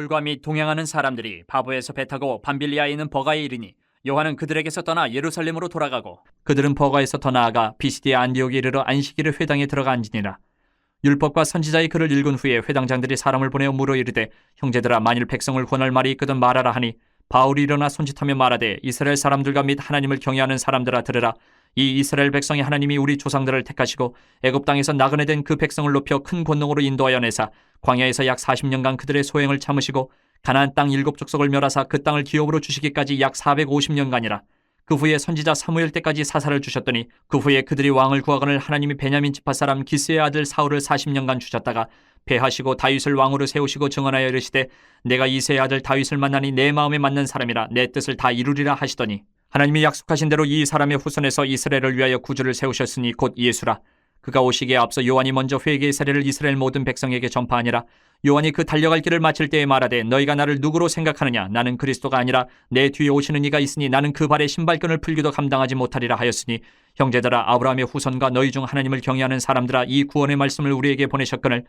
바울과 및 동행하는 사람들이 바보에서 배 타고 밤빌리아에 있는 버가에 이르니 요한은 그들에게서 떠나 예루살렘으로 돌아가고 그들은 버가에서 더 나아가 비시디아 안디옥에 이르러 안식일을 회당에 들어가 앉으니라. 율법과 선지자의 글을 읽은 후에 회당장들이 사람을 보내어 물어 이르되 형제들아, 만일 백성을 권할 말이 있거든 말하라 하니 바울이 일어나 손짓하며 말하되 이스라엘 사람들과 및 하나님을 경외하는 사람들아, 들으라. 이 이스라엘 백성의 하나님이 우리 조상들을 택하시고 애굽 땅에서 나그네 된 그 백성을 높여 큰 권능으로 인도하여 내사 광야에서 약 40년간 그들의 소행을 참으시고 가나안 땅 7족속을 멸하사 그 땅을 기업으로 주시기까지 약 450년간이라. 그 후에 선지자 사무엘 때까지 사사를 주셨더니 그 후에 그들이 왕을 구하거늘 하나님이 베냐민 지파 사람 기스의 아들 사울을 40년간 주셨다가 패하시고 다윗을 왕으로 세우시고 증언하여 이르시되 내가 이새의 아들 다윗을 만나니 내 마음에 맞는 사람이라 내 뜻을 다 이루리라 하시더니 하나님이 약속하신 대로 이 사람의 후손에서 이스라엘을 위하여 구주를 세우셨으니 곧 예수라. 그가 오시기에 앞서 요한이 먼저 회개의 세례를 이스라엘 모든 백성에게 전파하니라. 요한이 그 달려갈 길을 마칠 때에 말하되 너희가 나를 누구로 생각하느냐? 나는 그리스도가 아니라 내 뒤에 오시는 이가 있으니 나는 그 발에 신발끈을 풀기도 감당하지 못하리라 하였으니 형제들아, 아브라함의 후손과 너희 중 하나님을 경외하는 사람들아, 이 구원의 말씀을 우리에게 보내셨거늘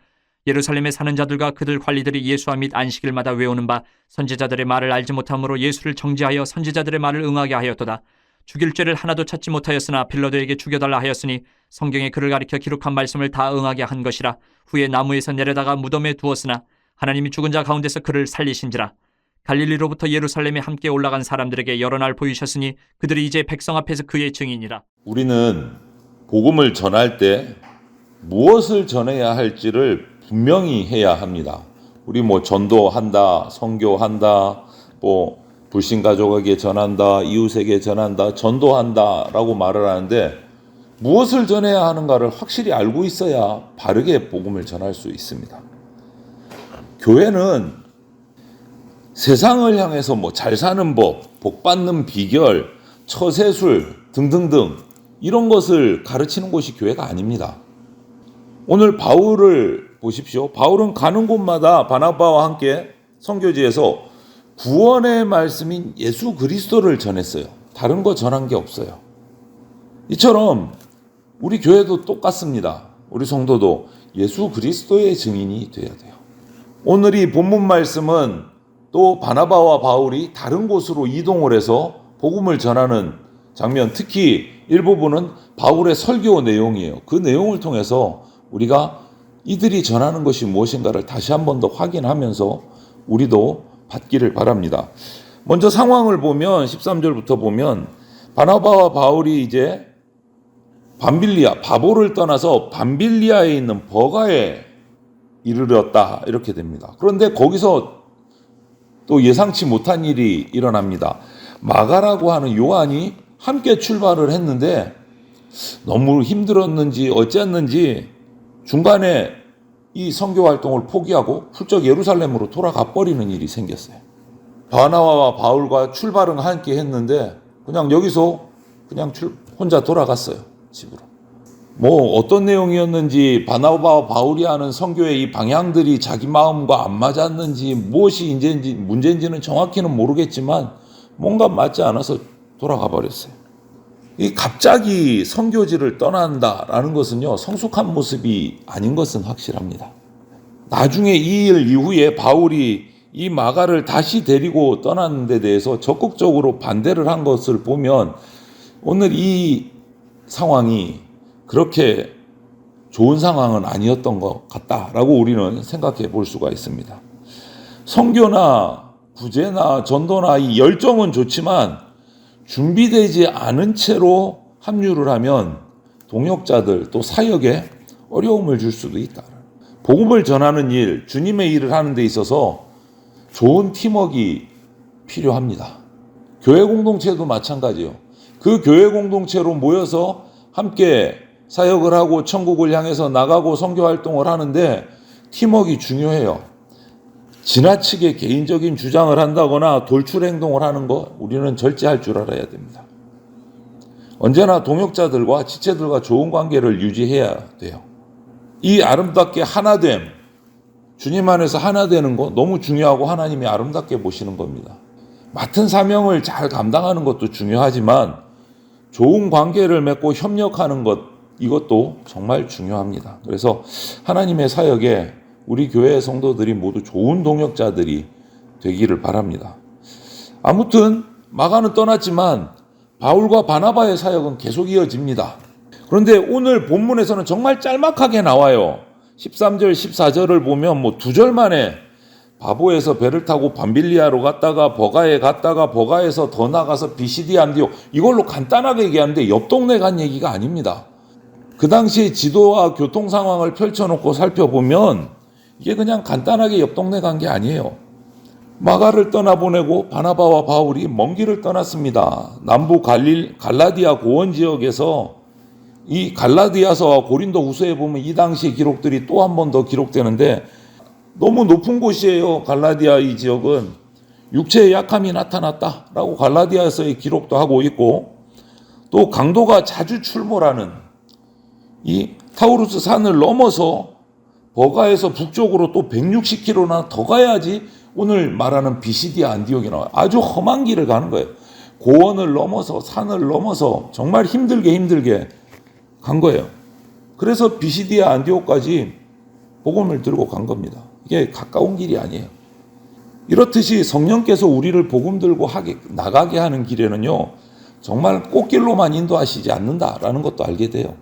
예루살렘에 사는 자들과 그들 관리들이 예수와 및 안식일마다 외우는 바 선지자들의 말을 알지 못함으로 예수를 정죄하여 선지자들의 말을 응하게 하였도다. 죽일 죄를 하나도 찾지 못하였으나 빌라도에게 죽여달라 하였으니 성경에 그를 가리켜 기록한 말씀을 다 응하게 한 것이라. 후에 나무에서 내려다가 무덤에 두었으나 하나님이 죽은 자 가운데서 그를 살리신지라. 갈릴리로부터 예루살렘에 함께 올라간 사람들에게 여러 날 보이셨으니 그들이 이제 백성 앞에서 그의 증인이라. 우리는 복음을 전할 때 무엇을 전해야 할지를 분명히 해야 합니다. 우리 전도한다, 선교한다, 불신가족에게 전한다, 이웃에게 전한다, 전도한다 라고 말을 하는데 무엇을 전해야 하는가를 확실히 알고 있어야 바르게 복음을 전할 수 있습니다. 교회는 세상을 향해서 잘 사는 법, 복 받는 비결, 처세술 등등등 이런 것을 가르치는 곳이 교회가 아닙니다. 오늘 바울을 보십시오. 바울은 가는 곳마다 바나바와 함께 선교지에서 구원의 말씀인 예수 그리스도를 전했어요. 다른 거 전한 게 없어요. 이처럼 우리 교회도 똑같습니다. 우리 성도도 예수 그리스도의 증인이 되어야 돼요. 오늘 이 본문 말씀은 또 바나바와 바울이 다른 곳으로 이동을 해서 복음을 전하는 장면, 특히 일부분은 바울의 설교 내용이에요. 그 내용을 통해서 우리가 이들이 전하는 것이 무엇인가를 다시 한 번 더 확인하면서 우리도 받기를 바랍니다. 먼저 상황을 보면 13절부터 보면 바나바와 바울이 이제 바보를 떠나서 밤빌리아에 있는 버가에 이르렀다 이렇게 됩니다. 그런데 거기서 또 예상치 못한 일이 일어납니다. 마가라고 하는 요한이 함께 출발을 했는데 너무 힘들었는지 어쨌는지 중간에 이 선교 활동을 포기하고 훌쩍 예루살렘으로 돌아가 버리는 일이 생겼어요. 바나바와 바울과 출발은 함께 했는데 그냥 여기서 혼자 돌아갔어요, 집으로. 어떤 내용이었는지 바나바와 바울이 하는 선교의 이 방향들이 자기 마음과 안 맞았는지 무엇이 문제인지는 정확히는 모르겠지만 뭔가 맞지 않아서 돌아가 버렸어요. 이 갑자기 선교지를 떠난다라는 것은요, 성숙한 모습이 아닌 것은 확실합니다. 나중에 이 일 이후에 바울이 이 마가를 다시 데리고 떠나는 데 대해서 적극적으로 반대를 한 것을 보면 오늘 이 상황이 그렇게 좋은 상황은 아니었던 것 같다라고 우리는 생각해 볼 수가 있습니다. 선교나 구제나 전도나 이 열정은 좋지만 준비되지 않은 채로 합류를 하면 동역자들 또 사역에 어려움을 줄 수도 있다. 복음을 전하는 일, 주님의 일을 하는 데 있어서 좋은 팀워크가 필요합니다. 교회 공동체도 마찬가지예요. 그 교회 공동체로 모여서 함께 사역을 하고 천국을 향해서 나가고 선교 활동을 하는데 팀워크가 중요해요. 지나치게 개인적인 주장을 한다거나 돌출 행동을 하는 거 우리는 절제할 줄 알아야 됩니다. 언제나 동역자들과 지체들과 좋은 관계를 유지해야 돼요. 이 아름답게 하나됨, 주님 안에서 하나 되는 거 너무 중요하고 하나님이 아름답게 보시는 겁니다. 맡은 사명을 잘 감당하는 것도 중요하지만 좋은 관계를 맺고 협력하는 것, 이것도 정말 중요합니다. 그래서 하나님의 사역에 우리 교회 성도들이 모두 좋은 동역자들이 되기를 바랍니다. 아무튼 마가는 떠났지만 바울과 바나바의 사역은 계속 이어집니다. 그런데 오늘 본문에서는 정말 짤막하게 나와요. 13절, 14절을 보면 뭐 2절 만에 바보에서 배를 타고 밤빌리아로 갔다가 버가에 갔다가 버가에서 더 나가서 비시디 안디옥, 이걸로 간단하게 얘기하는데 옆 동네 간 얘기가 아닙니다. 그 당시 지도와 교통 상황을 펼쳐놓고 살펴보면 이게 그냥 간단하게 옆 동네 간 게 아니에요. 마가를 떠나보내고 바나바와 바울이 먼 길을 떠났습니다. 남부 갈라디아 고원 지역에서 이 갈라디아서와 고린도 후서에 보면 이 당시 기록들이 또 한 번 더 기록되는데 너무 높은 곳이에요. 갈라디아 이 지역은 육체의 약함이 나타났다라고 갈라디아서의 기록도 하고 있고, 또 강도가 자주 출몰하는 이 타우루스 산을 넘어서 버가에서 북쪽으로 또 160km나 더 가야지 오늘 말하는 비시디아 안디옥이 나와요. 아주 험한 길을 가는 거예요. 고원을 넘어서 산을 넘어서 정말 힘들게 간 거예요. 그래서 비시디아 안디옥까지 복음을 들고 간 겁니다. 이게 가까운 길이 아니에요. 이렇듯이 성령께서 우리를 복음 들고 나가게 하는 길에는요, 정말 꽃길로만 인도하시지 않는다라는 것도 알게 돼요.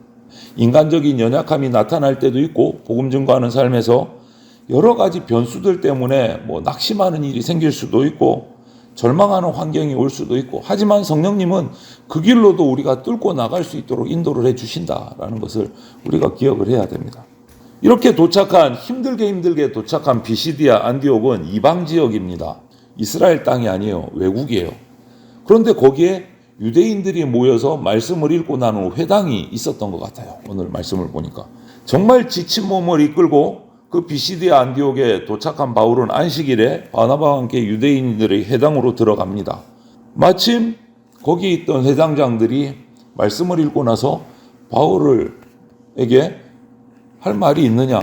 인간적인 연약함이 나타날 때도 있고, 복음 증거하는 삶에서 여러 가지 변수들 때문에 뭐 낙심하는 일이 생길 수도 있고 절망하는 환경이 올 수도 있고, 하지만 성령님은 그 길로도 우리가 뚫고 나갈 수 있도록 인도를 해주신다라는 것을 우리가 기억을 해야 됩니다. 이렇게 힘들게 도착한 비시디아 안디옥은 이방 지역입니다. 이스라엘 땅이 아니에요. 외국이에요. 그런데 거기에 유대인들이 모여서 말씀을 읽고 나눈 회당이 있었던 것 같아요. 오늘 말씀을 보니까 정말 지친 몸을 이끌고 그 비시디아 안디옥에 도착한 바울은 안식일에 바나바와 함께 유대인들의 회당으로 들어갑니다. 마침 거기 있던 회당장들이 말씀을 읽고 나서 바울에게 할 말이 있느냐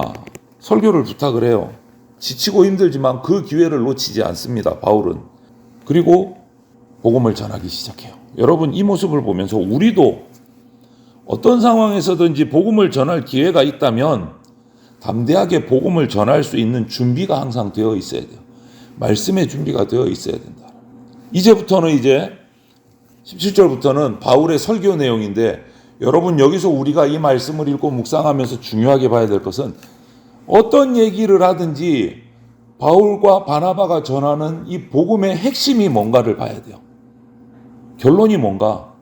설교를 부탁을 해요. 지치고 힘들지만 그 기회를 놓치지 않습니다. 바울은. 그리고 복음을 전하기 시작해요. 여러분, 이 모습을 보면서 우리도 어떤 상황에서든지 복음을 전할 기회가 있다면 담대하게 복음을 전할 수 있는 준비가 항상 되어 있어야 돼요. 말씀의 준비가 되어 있어야 된다. 이제부터는 17절부터는 바울의 설교 내용인데, 여러분 여기서 우리가 이 말씀을 읽고 묵상하면서 중요하게 봐야 될 것은 어떤 얘기를 하든지 바울과 바나바가 전하는 이 복음의 핵심이 뭔가를 봐야 돼요. 결론이 뭔가.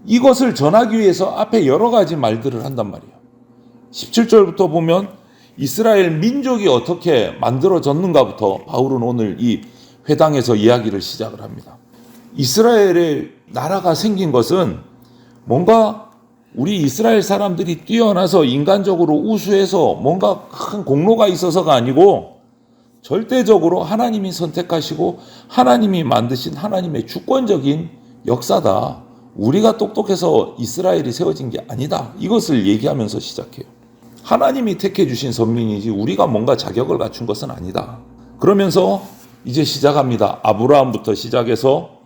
이것을 전하기 위해서 앞에 여러 가지 말들을 한단 말이에요. 17절부터 보면 이스라엘 민족이 어떻게 만들어졌는가부터 바울은 오늘 이 회당에서 이야기를 시작을 합니다. 이스라엘의 나라가 생긴 것은 뭔가 우리 이스라엘 사람들이 뛰어나서 인간적으로 우수해서 뭔가 큰 공로가 있어서가 아니고 절대적으로 하나님이 선택하시고 하나님이 만드신 하나님의 주권적인 역사다. 우리가 똑똑해서 이스라엘이 세워진 게 아니다. 이것을 얘기하면서 시작해요. 하나님이 택해 주신 선민이지 우리가 뭔가 자격을 갖춘 것은 아니다. 그러면서 이제 시작합니다. 아브라함부터 시작해서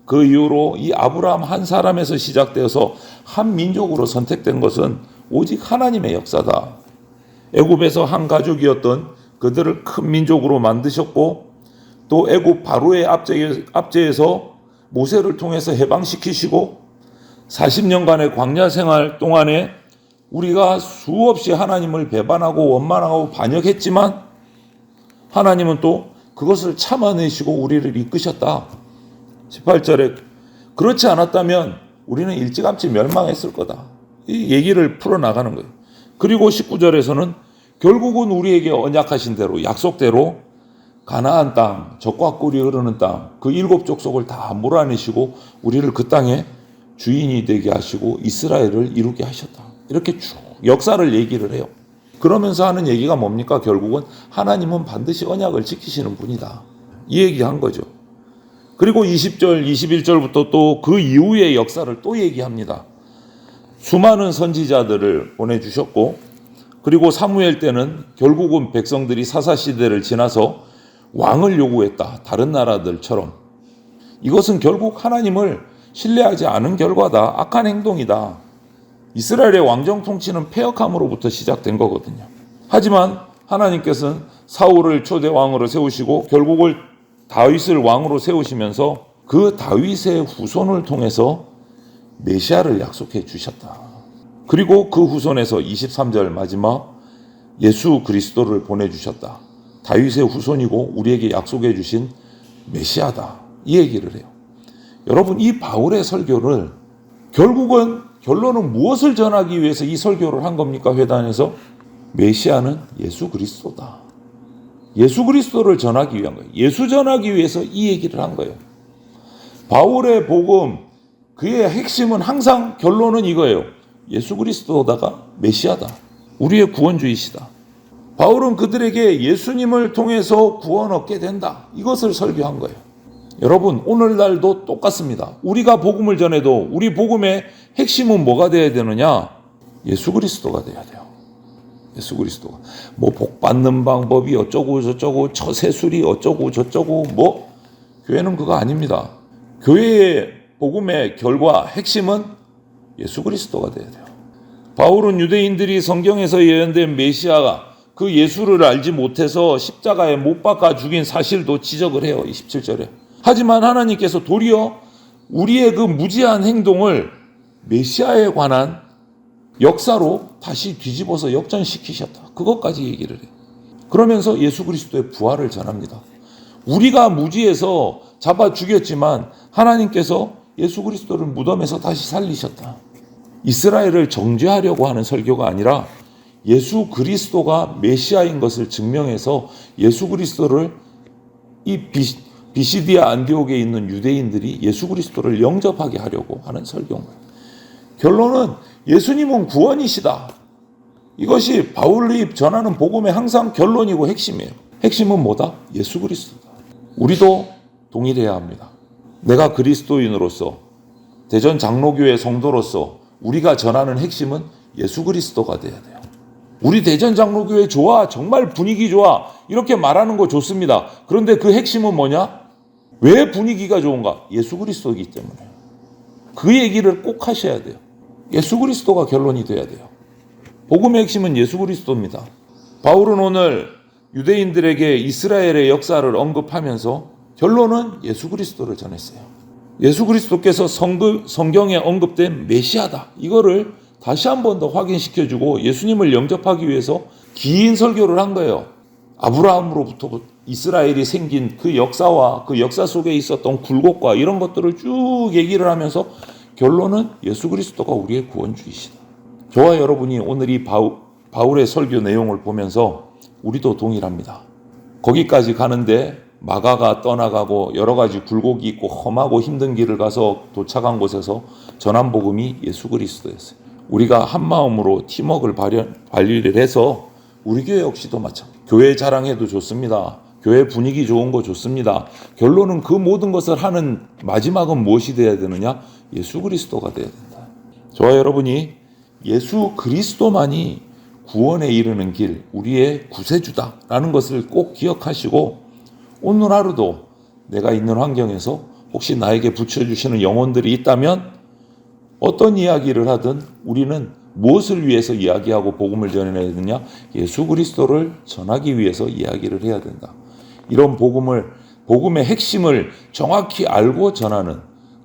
그 이후로 이 아브라함 한 사람에서 시작되어서 한 민족으로 선택된 것은 오직 하나님의 역사다. 애굽에서 한 가족이었던 그들을 큰 민족으로 만드셨고, 또 애굽 바로의 압제에서 모세를 통해서 해방시키시고 40년간의 광야 생활 동안에 우리가 수없이 하나님을 배반하고 원망하고 반역했지만 하나님은 또 그것을 참아내시고 우리를 이끄셨다. 18절에 그렇지 않았다면 우리는 일찌감치 멸망했을 거다. 이 얘기를 풀어나가는 거예요. 그리고 19절에서는 결국은 우리에게 언약하신 대로, 약속대로 가나안 땅, 젖과 꿀이 흐르는 땅, 그 7 족속을 다 몰아내시고 우리를 그 땅에 주인이 되게 하시고 이스라엘을 이루게 하셨다. 이렇게 쭉 역사를 얘기를 해요. 그러면서 하는 얘기가 뭡니까? 결국은 하나님은 반드시 언약을 지키시는 분이다. 이 얘기한 거죠. 그리고 20절, 21절부터 또 그 이후의 역사를 또 얘기합니다. 수많은 선지자들을 보내주셨고, 그리고 사무엘 때는 결국은 백성들이 사사시대를 지나서 왕을 요구했다. 다른 나라들처럼. 이것은 결국 하나님을 신뢰하지 않은 결과다. 악한 행동이다. 이스라엘의 왕정 통치는 패역함으로부터 시작된 거거든요. 하지만 하나님께서는 사울을 초대 왕으로 세우시고 결국을 다윗을 왕으로 세우시면서 그 다윗의 후손을 통해서 메시아를 약속해 주셨다. 그리고 그 후손에서 23절 마지막 예수 그리스도를 보내주셨다. 다윗의 후손이고 우리에게 약속해 주신 메시아다. 이 얘기를 해요. 여러분, 이 바울의 설교를 결론은 무엇을 전하기 위해서 이 설교를 한 겁니까? 회단에서 메시아는 예수 그리스도다. 예수 그리스도를 전하기 위한 거예요. 예수 전하기 위해서 이 얘기를 한 거예요. 바울의 복음, 그의 핵심은 항상 결론은 이거예요. 예수 그리스도다가 메시아다. 우리의 구원주이시다. 바울은 그들에게 예수님을 통해서 구원 얻게 된다. 이것을 설교한 거예요. 여러분, 오늘날도 똑같습니다. 우리가 복음을 전해도 우리 복음의 핵심은 뭐가 돼야 되느냐? 예수 그리스도가 돼야 돼요. 예수 그리스도가. 뭐 복 받는 방법이 어쩌고 저쩌고 처세술이 어쩌고 저쩌고 교회는 그거 아닙니다. 교회의 복음의 결과 핵심은 예수 그리스도가 돼야 돼요. 바울은 유대인들이 성경에서 예언된 메시아가 그 예수를 알지 못해서 십자가에 못 박아 죽인 사실도 지적을 해요. 27절에. 하지만 하나님께서 도리어 우리의 그 무지한 행동을 메시아에 관한 역사로 다시 뒤집어서 역전시키셨다. 그것까지 얘기를 해요. 그러면서 예수 그리스도의 부활을 전합니다. 우리가 무지해서 잡아 죽였지만 하나님께서 예수 그리스도를 무덤에서 다시 살리셨다. 이스라엘을 정죄하려고 하는 설교가 아니라 예수 그리스도가 메시아인 것을 증명해서 예수 그리스도를 이 비시디아 안디옥에 있는 유대인들이 예수 그리스도를 영접하게 하려고 하는 설교인 거예요. 결론은 예수님은 구원이시다. 이것이 바울이 전하는 복음의 항상 결론이고 핵심이에요. 핵심은 뭐다? 예수 그리스도다. 우리도 동일해야 합니다. 내가 그리스도인으로서 대전 장로교회 성도로서 우리가 전하는 핵심은 예수 그리스도가 돼야 돼요. 우리 대전 장로교회 좋아, 정말 분위기 좋아, 이렇게 말하는 거 좋습니다. 그런데 그 핵심은 뭐냐? 왜 분위기가 좋은가? 예수 그리스도이기 때문에. 그 얘기를 꼭 하셔야 돼요. 예수 그리스도가 결론이 돼야 돼요. 복음의 핵심은 예수 그리스도입니다. 바울은 오늘 유대인들에게 이스라엘의 역사를 언급하면서 결론은 예수 그리스도를 전했어요. 예수 그리스도께서 성경에 언급된 메시아다. 이거를 다시 한 번 더 확인시켜주고 예수님을 영접하기 위해서 긴 설교를 한 거예요. 아브라함으로부터 이스라엘이 생긴 그 역사와 그 역사 속에 있었던 굴곡과 이런 것들을 쭉 얘기를 하면서 결론은 예수 그리스도가 우리의 구원주이시다. 저와 여러분이 오늘 이 바울의 설교 내용을 보면서 우리도 동일합니다. 거기까지 가는데 마가가 떠나가고 여러 가지 굴곡이 있고 험하고 힘든 길을 가서 도착한 곳에서 전한 복음이 예수 그리스도였어요. 우리가 한 마음으로 팀워크를 발휘를 해서 우리 교회 역시도 마찬가지입니다. 교회 자랑해도 좋습니다. 교회 분위기 좋은 거 좋습니다. 결론은 그 모든 것을 하는 마지막은 무엇이 되어야 되느냐? 예수 그리스도가 되어야 된다. 저와 여러분이 예수 그리스도만이 구원에 이르는 길, 우리의 구세주다라는 것을 꼭 기억하시고 오늘 하루도 내가 있는 환경에서 혹시 나에게 붙여주시는 영혼들이 있다면 어떤 이야기를 하든 우리는 무엇을 위해서 이야기하고 복음을 전해야 되느냐? 예수 그리스도를 전하기 위해서 이야기를 해야 된다. 이런 복음의 핵심을 정확히 알고 전하는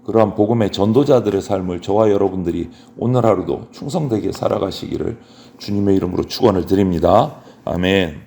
그러한 복음의 전도자들의 삶을 저와 여러분들이 오늘 하루도 충성되게 살아가시기를 주님의 이름으로 축원을 드립니다. 아멘.